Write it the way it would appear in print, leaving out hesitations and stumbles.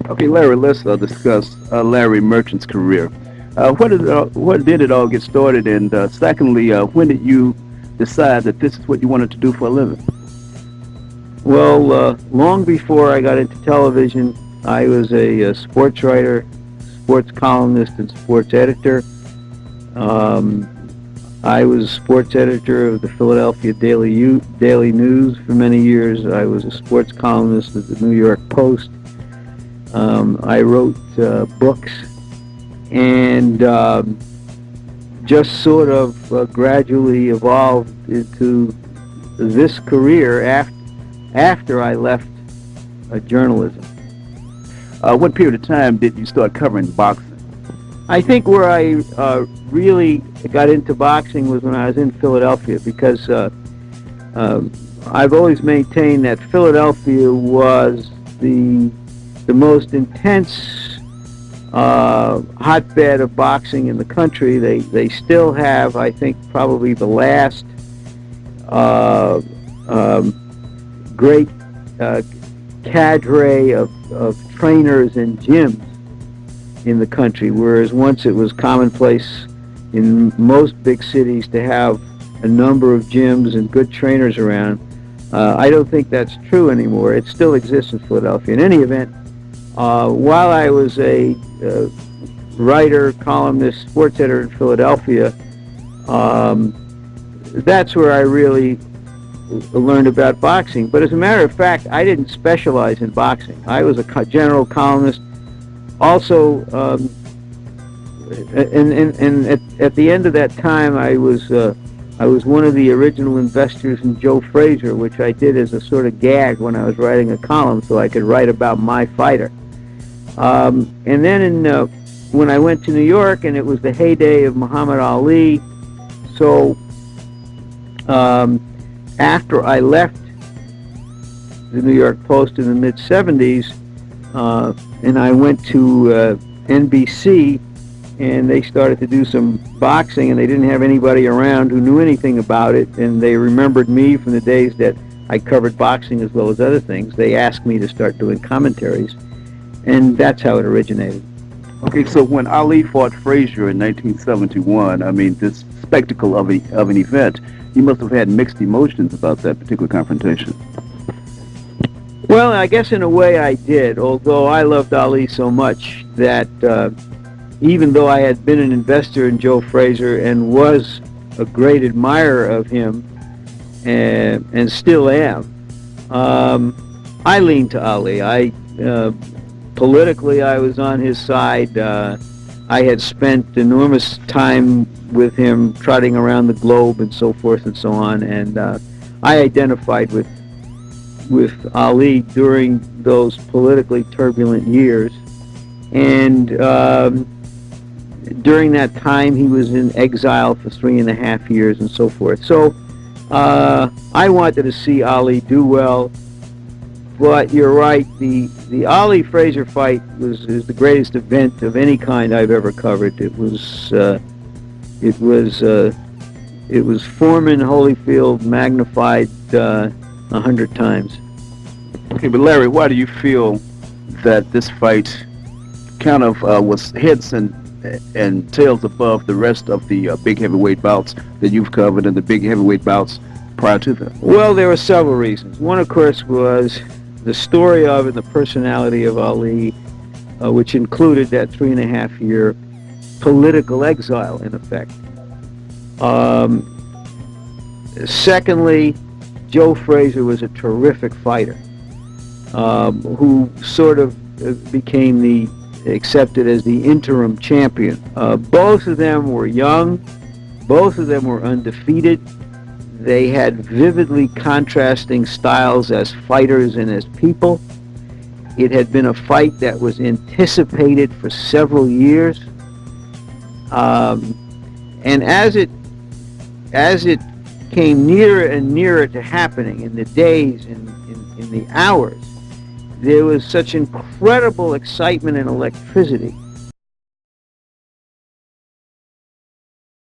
Okay, Larry, let's discuss Larry Merchant's career. What did it all get started? And secondly, when did you decide that this is what you wanted to do for a living? Well, long before I got into television, I was a sports writer, sports columnist, and sports editor. Um, I was sports editor of the Philadelphia Daily News for many years. I was a sports columnist at the New York Post. I wrote books and just sort of gradually evolved into this career after I left journalism. What period of time did you start covering boxing? I think where I really got into boxing was when I was in Philadelphia because I've always maintained that Philadelphia was the most intense hotbed of boxing in the country. They still have, I think, probably the last great cadre of trainers and gyms in the country, whereas once it was commonplace in most big cities to have a number of gyms and good trainers around. I don't think that's true anymore. It still exists in Philadelphia. In any event, while I was a writer, columnist, sports editor in Philadelphia, that's where I really learned about boxing. But as a matter of fact, I didn't specialize in boxing. I was a general columnist. Also, and at the end of that time, I was one of the original investors in Joe Frazier, which I did as a sort of gag when I was writing a column, so I could write about my fighter. And then when I went to New York, and it was the heyday of Muhammad Ali, so after I left the New York Post in the mid-'70s, and I went to NBC, and they started to do some boxing, and they didn't have anybody around who knew anything about it, and they remembered me from the days that I covered boxing as well as other things. They asked me to start doing commentaries, and that's how it originated. Okay, so when Ali fought Frazier in 1971, I mean, this spectacle of an event, you must have had mixed emotions about that particular confrontation. Well, I guess in a way I did, although I loved Ali so much that even though I had been an investor in Joe Frazier and was a great admirer of him and still am, I leaned to Ali. Politically, I was on his side. I had spent enormous time with him trotting around the globe and so forth and so on, and I identified with Ali during those politically turbulent years. And during that time, he was in exile for 3.5 years and so forth. So I wanted to see Ali do well. But you're right, the Ali Frazier fight is the greatest event of any kind I've ever covered. It was Foreman Holyfield magnified 100 times. Okay, but Larry, why do you feel that this fight kind of was heads and tails above the rest of the big heavyweight bouts that you've covered and the big heavyweight bouts prior to that? Well, there were several reasons. One, of course, was the story of and the personality of Ali, which included that 3.5-year political exile, in effect. Secondly, Joe Frazier was a terrific fighter who sort of became accepted as the interim champion. Both of them were young. Both of them were undefeated. They had vividly contrasting styles as fighters and as people. It had been a fight that was anticipated for several years. And as it came nearer and nearer to happening in the days and in the hours, there was such incredible excitement and electricity